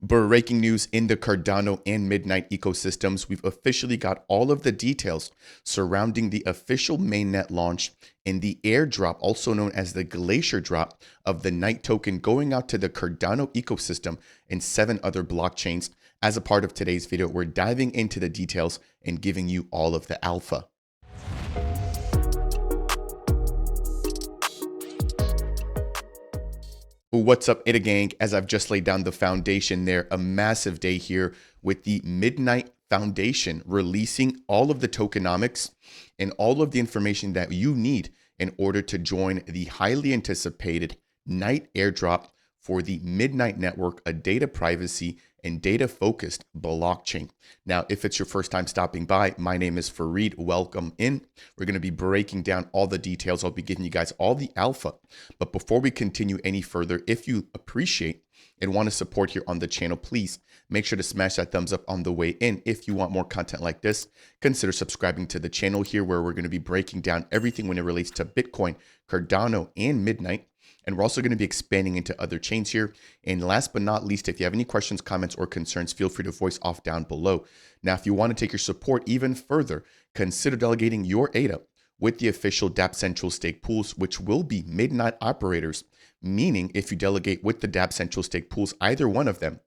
Breaking news in the Cardano and Midnight ecosystems. We've officially got all of the details surrounding the official mainnet launch and the airdrop, also known as the Glacier drop of the Night token going out to the Cardano ecosystem and 7 other blockchains. As a part of today's video, we're diving into the details and giving you all of the alpha. What's up, Ida gang? As I've just laid down the foundation there, a massive day here with the Midnight Foundation releasing all of the tokenomics and all of the information that you need in order to join the highly anticipated Night airdrop for the Midnight Network, a data privacy and data focused blockchain. Now, if it's your first time stopping by, my name is Fareed. Welcome in. We're going to be breaking down all the details. I'll be giving you guys all the alpha. But before we continue any further, if you appreciate and want to support here on the channel, please make sure to smash that thumbs up on the way in. If you want more content like this, consider subscribing to the channel here, where we're going to be breaking down everything when it relates to Bitcoin, Cardano, and Midnight. And we're also going to be expanding into other chains here. And last but not least, if you have any questions, comments, or concerns, feel free to voice off down below. Now, if you want to take your support even further, consider delegating your ADA with the official Dapp Central Stake pools, which will be Midnight operators, meaning if you delegate with the Dapp Central Stake pools, either one of them,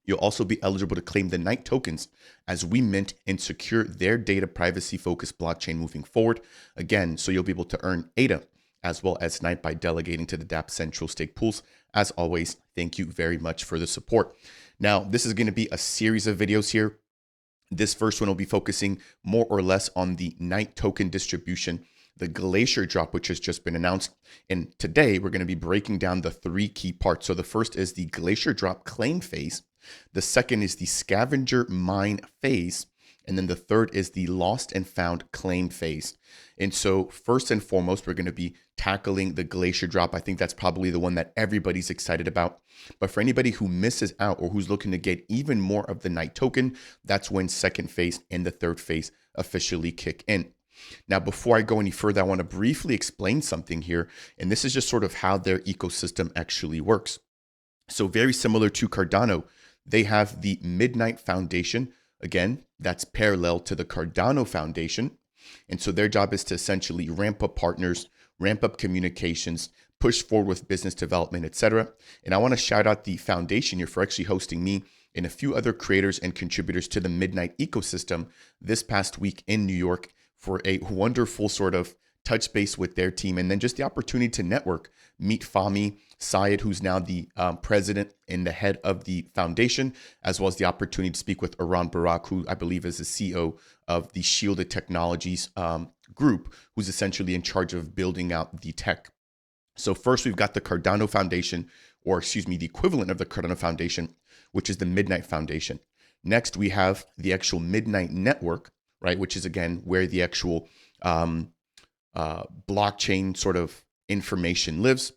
you'll also be eligible to claim the Night tokens as we mint and secure their data privacy focused blockchain moving forward. Again, so you'll be able to earn ADA as well as Night by delegating to the Dapp Central Stake pools. As always, thank you very much for the support. Now, this is going to be a series of videos here. This first one will be focusing more or less on the Night token distribution, the Glacier drop, which has just been announced. And today we're going to be breaking down the 3 key parts. So the first is the Glacier drop claim phase. The second is the Scavenger mine phase. And then the third is the lost and found claim phase. And so first and foremost, we're going to be tackling the Glacier drop. I think that's probably the one that everybody's excited about. But for anybody who misses out or who's looking to get even more of the Night token, that's when second phase and the third phase officially kick in. Now, before I go any further, I want to briefly explain something here. And this is just sort of how their ecosystem actually works. So very similar to Cardano, they have the Midnight Foundation. Again, that's parallel to the Cardano Foundation. And so their job is to essentially ramp up partners, ramp up communications, push forward with business development, etc. And I want to shout out the foundation here for actually hosting me and a few other creators and contributors to the Midnight ecosystem this past week in New York for a wonderful sort of touch base with their team, and then just the opportunity to network, meet Fahmy Syed, who's now the president and the head of the foundation, as well as the opportunity to speak with Iran Barak, who I believe is the CEO of the Shielded Technologies group, who's essentially in charge of building out the tech. So first, we've got the Cardano Foundation, or excuse me, the equivalent of the Cardano Foundation, which is the Midnight Foundation. Next, we have the actual Midnight Network, right, which is again where the actual blockchain sort of information lives.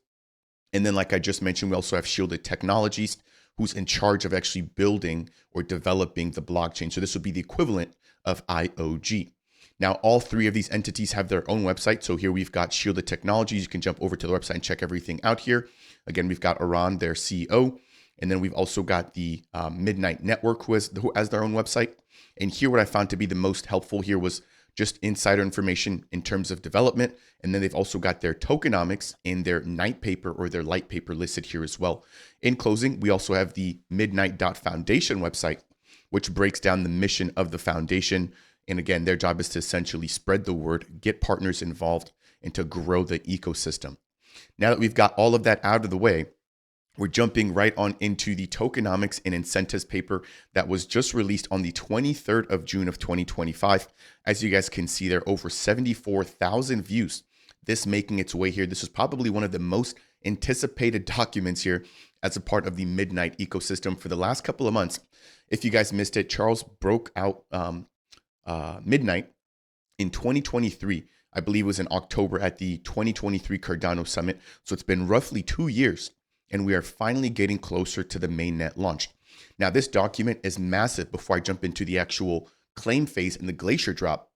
And then, like I just mentioned, we also have Shielded Technologies, who's in charge of actually building or developing the blockchain. So this would be the equivalent of IOG. Now, all 3 of these entities have their own website. So here we've got Shielded Technologies. You can jump over to the website and check everything out here. Again, we've got Iran, their CEO. And then we've also got the Midnight Network, who has their own website. And here, what I found to be the most helpful here was just insider information in terms of development. And then they've also got their tokenomics and their night paper or their light paper listed here as well. In closing, we also have the midnight.foundation website, which breaks down the mission of the foundation. And again, their job is to essentially spread the word, get partners involved, and to grow the ecosystem. Now that we've got all of that out of the way, we're jumping right on into the tokenomics and incentives paper that was just released on the 23rd of June of 2025. As you guys can see, there are over 74,000 views. This making its way here. This is probably one of the most anticipated documents here as a part of the Midnight ecosystem for the last couple of months. If you guys missed it, Charles broke out Midnight in 2023. I believe it was in October at the 2023 Cardano Summit. So it's been roughly 2 years. And we are finally getting closer to the mainnet launch. Now, this document is massive. Before I jump into the actual claim phase and the Glacier drop,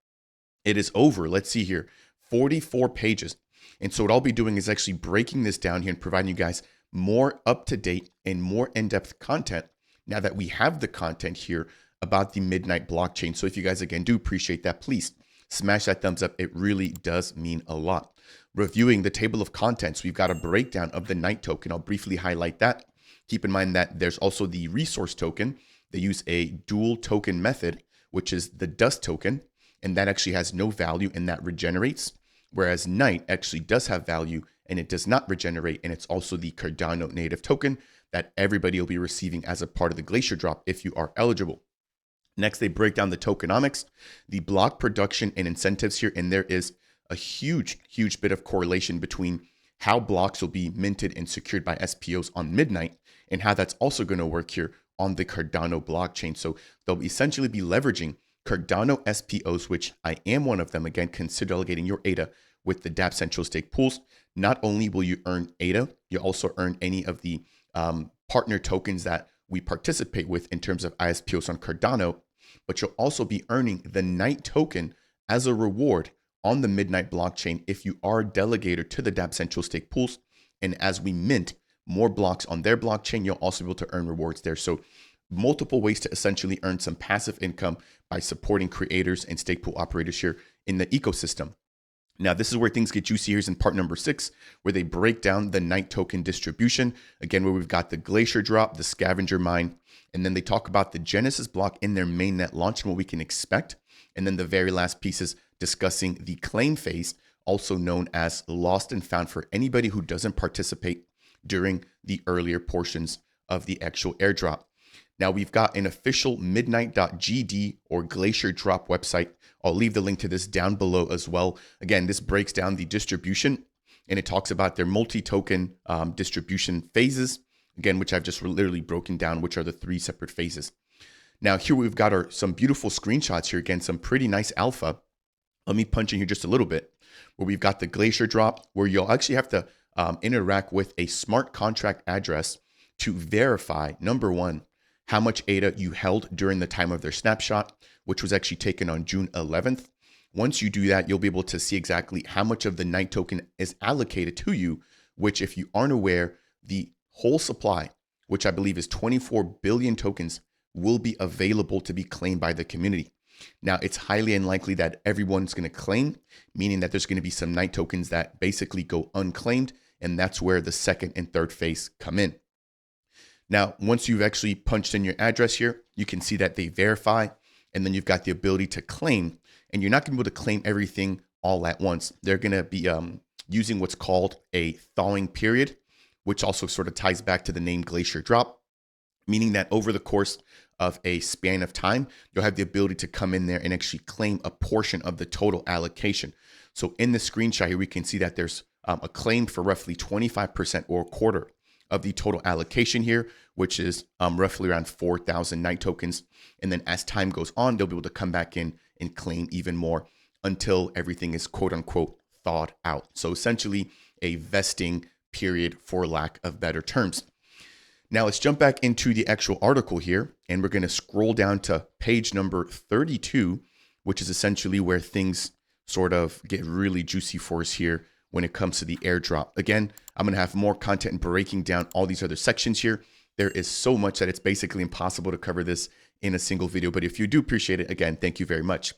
it is over. Let's see here, 44 pages. And so what I'll be doing is actually breaking this down here and providing you guys more up-to-date and more in-depth content now that we have the content here about the Midnight blockchain. So if you guys, again, do appreciate that, please smash that thumbs up. It really does mean a lot. Reviewing the table of contents, we've got a breakdown of the Night token. I'll briefly highlight that. Keep in mind that there's also the resource token. They use a dual token method, which is the dust token, and that actually has no value and that regenerates. Whereas Night actually does have value and it does not regenerate. And it's also the Cardano native token that everybody will be receiving as a part of the Glacier drop if you are eligible. Next, they break down the tokenomics, the block production and incentives here. And there is a huge bit of correlation between how blocks will be minted and secured by SPOs on Midnight and how that's also going to work here on the Cardano blockchain. So they'll essentially be leveraging Cardano SPOs, which I am one of them. Again, consider delegating your ADA with the Dapp central stake pools. Not only will you earn ADA, you also earn any of the partner tokens that we participate with in terms of ISPOs on Cardano, but you'll also be earning the Night token as a reward on the Midnight blockchain if you are a delegator to the Dapp central stake pools. And as we mint more blocks on their blockchain, you'll also be able to earn rewards there. So multiple ways to essentially earn some passive income by supporting creators and stake pool operators here in the ecosystem. Now, this is where things get juicy. Here's in part number 6, where they break down the Night token distribution. Again, where we've got the Glacier drop, the Scavenger mine, and then they talk about the Genesis block in their mainnet launch and what we can expect. And then the very last piece is discussing the claim phase, also known as lost and found for anybody who doesn't participate during the earlier portions of the actual airdrop. Now, we've got an official midnight.gd or Glacier drop website. I'll leave the link to this down below as well. Again, this breaks down the distribution and it talks about their multi-token distribution phases, again, which I've just literally broken down, which are the 3 separate phases. Now, here we've got some beautiful screenshots here. Again, some pretty nice alpha. Let me punch in here just a little bit, where we've got the Glacier drop, where you'll actually have to interact with a smart contract address to verify, number one, how much ADA you held during the time of their snapshot, which was actually taken on June 11th. Once you do that, you'll be able to see exactly how much of the Night token is allocated to you, which, if you aren't aware, the whole supply, which I believe is 24 billion tokens, will be available to be claimed by the community. Now, it's highly unlikely that everyone's going to claim, meaning that there's going to be some Night tokens that basically go unclaimed, and that's where the second and third phase come in. Now, once you've actually punched in your address here, you can see that they verify, and then you've got the ability to claim, and you're not going to be able to claim everything all at once. They're going to be using what's called a thawing period, which also sort of ties back to the name Glacier drop, meaning that over the course of a span of time, you'll have the ability to come in there and actually claim a portion of the total allocation. So in the screenshot here, we can see that there's a claim for roughly 25% or a quarter of the total allocation here, which is roughly around 4,000 Night tokens. And then as time goes on, they'll be able to come back in and claim even more until everything is quote unquote thawed out. So essentially a vesting period, for lack of better terms. Now let's jump back into the actual article here, and we're going to scroll down to page number 32, which is essentially where things sort of get really juicy for us here when it comes to the airdrop. Again, I'm going to have more content breaking down all these other sections here. There is so much that it's basically impossible to cover this in a single video, but if you do appreciate it, again, thank you very much.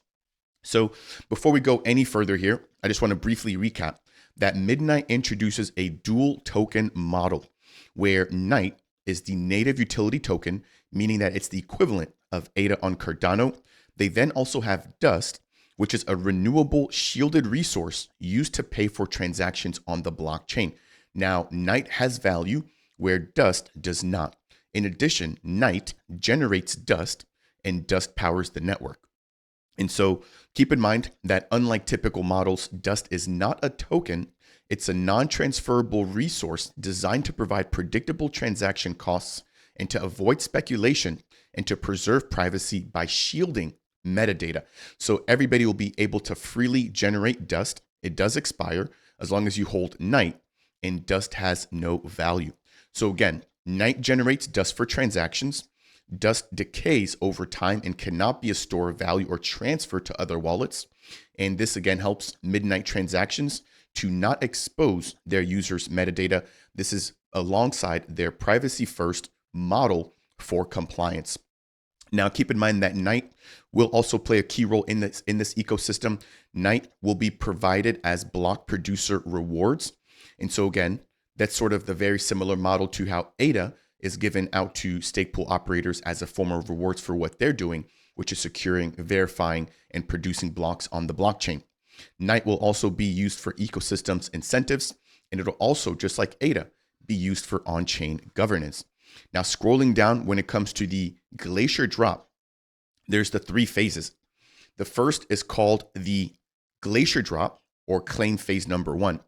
So before we go any further here, I just want to briefly recap that Midnight introduces a dual token model where Night is the native utility token, meaning that it's the equivalent of ADA on Cardano. They then also have Dust, which is a renewable shielded resource used to pay for transactions on the blockchain. Now, Night has value where Dust does not. In addition, Night generates Dust and Dust powers the network. And so keep in mind that unlike typical models, Dust is not a token. It's a non-transferable resource designed to provide predictable transaction costs and to avoid speculation and to preserve privacy by shielding metadata. So everybody will be able to freely generate Dust. It does expire as long as you hold Night, and Dust has no value. So again, Night generates Dust for transactions. Dust decays over time and cannot be a store of value or transferred to other wallets. And this again helps Midnight transactions to not expose their users' metadata. This is alongside their privacy first model for compliance. Now, keep in mind that Night will also play a key role in this ecosystem. Night will be provided as block producer rewards. And so again, that's sort of the very similar model to how ADA is given out to stake pool operators as a form of rewards for what they're doing, which is securing, verifying, and producing blocks on the blockchain. Night will also be used for ecosystems incentives, and it'll also, just like ADA, be used for on-chain governance. Now, scrolling down, when it comes to the Glacier drop, there's the 3 phases. The first is called the Glacier drop, or claim phase number 1.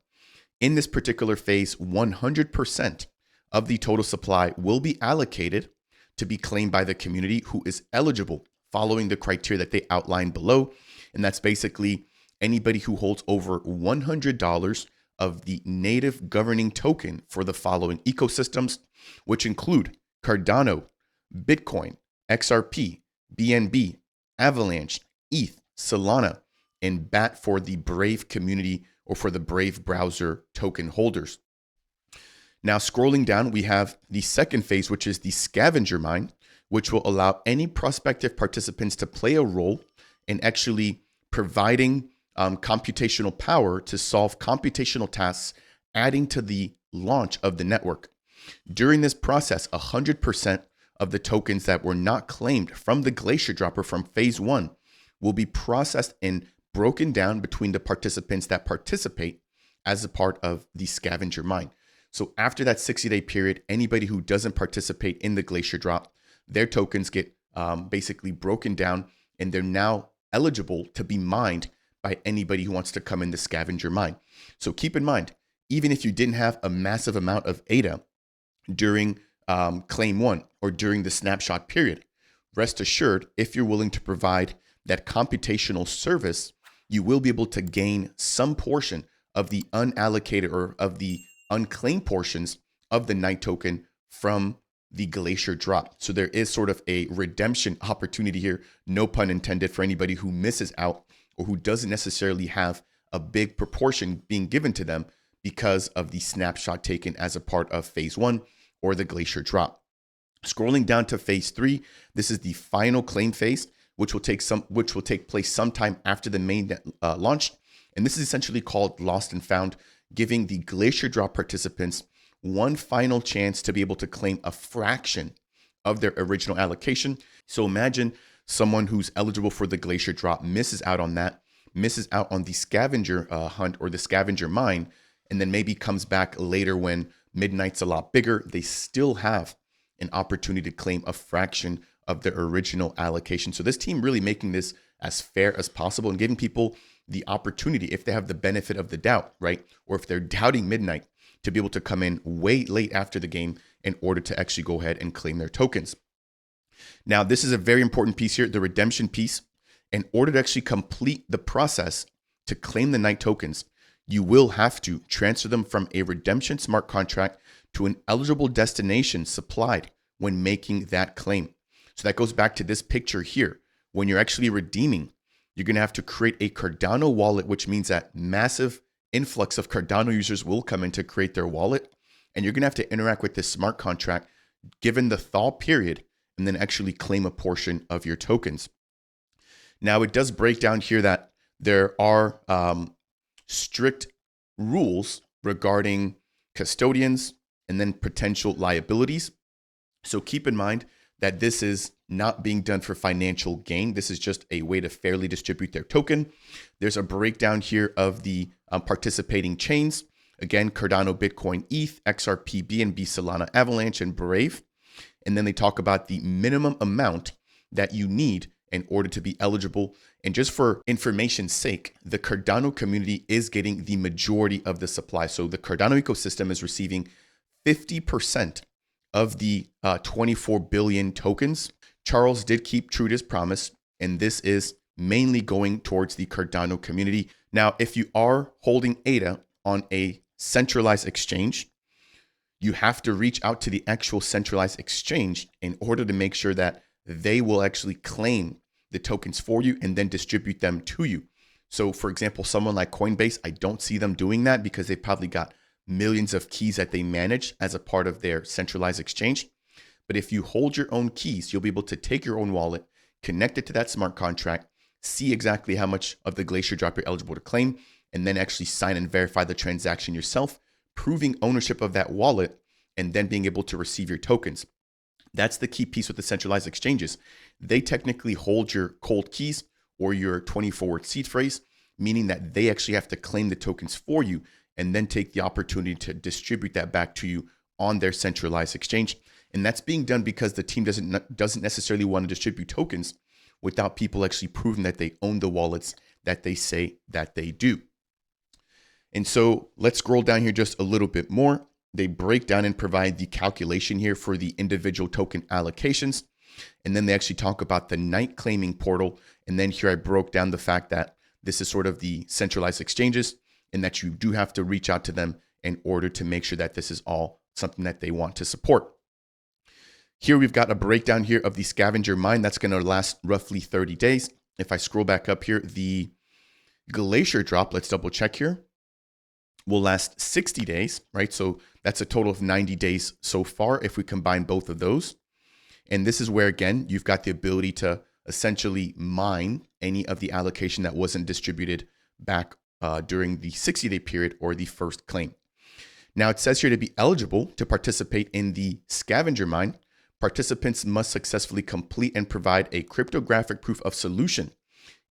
In this particular phase, 100% of the total supply will be allocated to be claimed by the community who is eligible, following the criteria that they outlined below. And that's basically anybody who holds over $100 of the native governing token for the following ecosystems, which include Cardano, Bitcoin, XRP, BNB, Avalanche, ETH, Solana, and BAT for the Brave community or for the Brave browser token holders. Now, scrolling down, we have the second phase, which is the Scavenger mine, which will allow any prospective participants to play a role in actually providing computational power to solve computational tasks, adding to the launch of the network. During this process, 100% of the tokens that were not claimed from the Glacier dropper from phase 1 will be processed and broken down between the participants that participate as a part of the Scavenger mine. So after that 60-day period, anybody who doesn't participate in the Glacier drop, their tokens get basically broken down, and they're now eligible to be mined by anybody who wants to come in the Scavenger mine. So keep in mind, even if you didn't have a massive amount of ADA during claim 1 or during the snapshot period, rest assured, if you're willing to provide that computational service, you will be able to gain some portion of the unallocated or of the unclaimed portions of the Night token from the Glacier drop. So there is sort of a redemption opportunity here, no pun intended, for anybody who misses out or who doesn't necessarily have a big proportion being given to them because of the snapshot taken as a part of phase 1 or the Glacier drop. Scrolling down to phase 3, this is the final claim phase, which will take place sometime after the main launch. And this is essentially called Lost and Found, giving the Glacier drop participants one final chance to be able to claim a fraction of their original allocation. So imagine someone who's eligible for the Glacier drop misses out on that, misses out on the Scavenger hunt or the Scavenger mine, and then maybe comes back later when Midnight's a lot bigger. They still have an opportunity to claim a fraction of their original allocation. So this team really making this as fair as possible and giving people the opportunity, if they have the benefit of the doubt, right? Or if they're doubting Midnight, to be able to come in way late after the game in order to actually go ahead and claim their tokens. Now, this is a very important piece here, the redemption piece. In order to actually complete the process to claim the Night tokens, you will have to transfer them from a redemption smart contract to an eligible destination supplied when making that claim. So that goes back to this picture here. When you're actually redeeming, you're going to have to create a Cardano wallet, which means that massive influx of Cardano users will come in to create their wallet. And you're going to have to interact with this smart contract given the thaw period and then actually claim a portion of your tokens. Now, it does break down here that there are strict rules regarding custodians and then potential liabilities. So keep in mind that this is not being done for financial gain. This is just a way to fairly distribute their token. There's a breakdown here of the participating chains. Again, Cardano, Bitcoin, ETH, XRP, BNB, Solana, Avalanche, and Brave. And then they talk about the minimum amount that you need in order to be eligible. And just for information's sake, the Cardano community is getting the majority of the supply. So the Cardano ecosystem is receiving 50% of the 24 billion tokens. Charles did keep true to his promise, and this is mainly going towards the Cardano community. Now, if you are holding ADA on a centralized exchange, you have to reach out to the actual centralized exchange in order to make sure that they will actually claim the tokens for you and then distribute them to you. So for example, someone like Coinbase, I don't see them doing that because they've probably got millions of keys that they manage as a part of their centralized exchange. But if you hold your own keys, you'll be able to take your own wallet, connect it to that smart contract, see exactly how much of the Glacier drop you're eligible to claim, and then actually sign and verify the transaction yourself, proving ownership of that wallet, and then being able to receive your tokens. That's the key piece with the centralized exchanges. They technically hold your cold keys or your 20-forward seed phrase, meaning that they actually have to claim the tokens for you and then take the opportunity to distribute that back to you on their centralized exchange. And that's being done because the team doesn't necessarily want to distribute tokens without people actually proving that they own the wallets that they say that they do. And so let's scroll down here just a little bit more. They break down and provide the calculation here for the individual token allocations. And then they actually talk about the night claiming portal. And then here I broke down the fact that this is sort of the centralized exchanges and that you do have to reach out to them in order to make sure that this is all something that they want to support. Here we've got a breakdown here of the Scavenger mine. That's going to last roughly 30 days. If I scroll back up here, the Glacier drop, let's double check here, will last 60 days, right? So that's a total of 90 days so far if we combine both of those. And this is where, again, you've got the ability to essentially mine any of the allocation that wasn't distributed back during the 60-day period or the first claim. Now it says here to be eligible to participate in the Scavenger mine, participants must successfully complete and provide a cryptographic proof of solution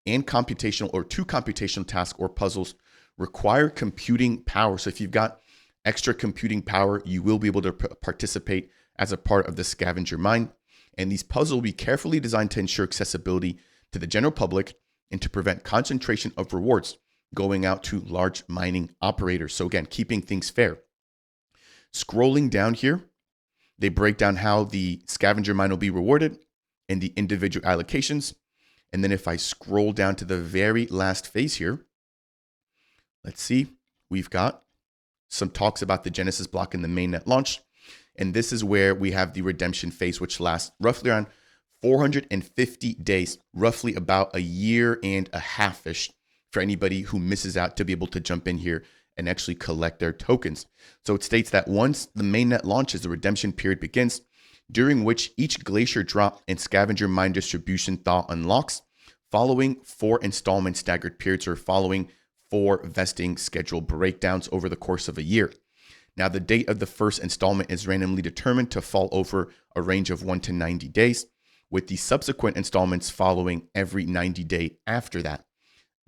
and computational or two computational tasks or puzzles require computing power. So if you've got extra computing power, you will be able to participate as a part of the Scavenger mine. And these puzzles will be carefully designed to ensure accessibility to the general public and to prevent concentration of rewards going out to large mining operators. So again, keeping things fair. Scrolling down here, they break down how the Scavenger mine will be rewarded and the individual allocations. And then if I scroll down to the very last phase here, let's see, we've got some talks about the Genesis block and the mainnet launch. And this is where we have the redemption phase, which lasts roughly around 450 days, roughly about a year and a half-ish for anybody who misses out to be able to jump in here and actually collect their tokens. So it states that once the mainnet launches, the redemption period begins, during which each Glacier drop and Scavenger mine distribution thaw unlocks, following 4 installment staggered periods or following 4 vesting schedule breakdowns over the course of a year. Now, the date of the first installment is randomly determined to fall over a range of 1 to 90 days, with the subsequent installments following every 90 day after that.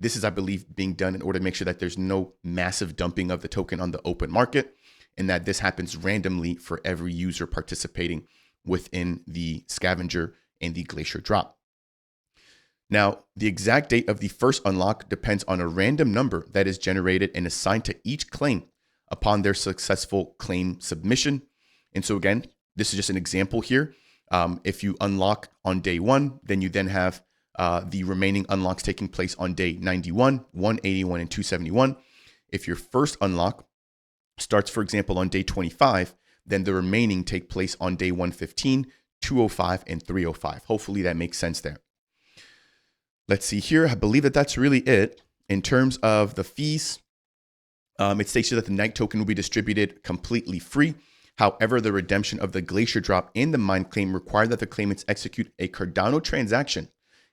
This is, I believe, being done in order to make sure that there's no massive dumping of the token on the open market and that this happens randomly for every user participating within the Scavenger and the Glacier drop. Now, the exact date of the first unlock depends on a random number that is generated and assigned to each claim upon their successful claim submission. And so again, this is just an example here. If you unlock on day 1, then you then have the remaining unlocks taking place on day 91, 181, and 271. If your first unlock starts, for example, on day 25, then the remaining take place on day 115, 205, and 305. Hopefully that makes sense there. Let's see here. I believe that that's really it. In terms of the fees, it states here that the night token will be distributed completely free. However, the redemption of the Glacier drop and the mine claim require that the claimants execute a Cardano transaction,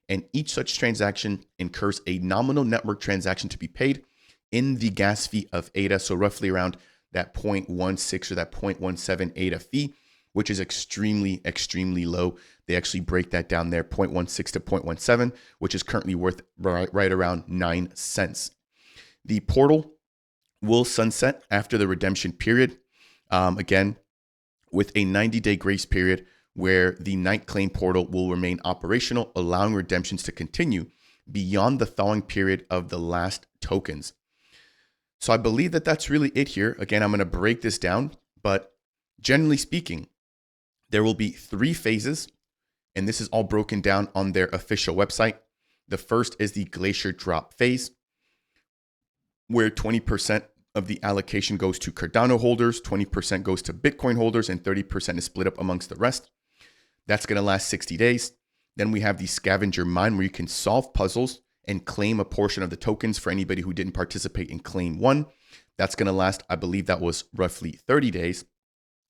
and each such transaction incurs a nominal network transaction to be paid in the gas fee of ADA, so roughly around that 0.16 or that 0.17 ADA fee, which is extremely, extremely low. They actually break that down there, 0.16 to 0.17, which is currently worth right around 9 cents. The portal will sunset after the redemption period. Again, with a 90-day grace period where the night claim portal will remain operational, allowing redemptions to continue beyond the thawing period of the last tokens. So I believe that that's really it here. Again, I'm going to break this down, but generally speaking, there will be 3 phases, and this is all broken down on their official website. The first is the Glacier drop phase, where 20% of the allocation goes to Cardano holders, 20% goes to Bitcoin holders, and 30% is split up amongst the rest. That's going to last 60 days. Then we have the Scavenger mine, where you can solve puzzles and claim a portion of the tokens for anybody who didn't participate in claim 1. That's going to last, I believe that was roughly 30 days.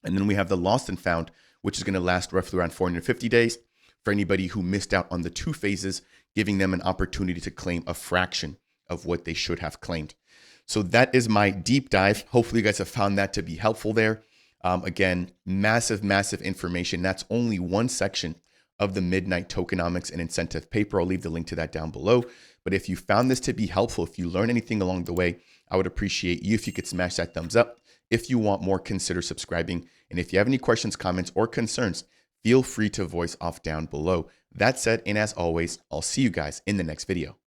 And then we have the lost and found, which is going to last roughly around 450 days for anybody who missed out on the 2 phases, giving them an opportunity to claim a fraction of what they should have claimed. So that is my deep dive. Hopefully you guys have found that to be helpful there. Again, massive information. That's only one section of the Midnight Tokenomics and Incentive Paper. I'll leave the link to that down below. But if you found this to be helpful, if you learned anything along the way, I would appreciate you if you could smash that thumbs up. If you want more, consider subscribing. And if you have any questions, comments, or concerns, feel free to voice off down below. That said, and as always, I'll see you guys in the next video.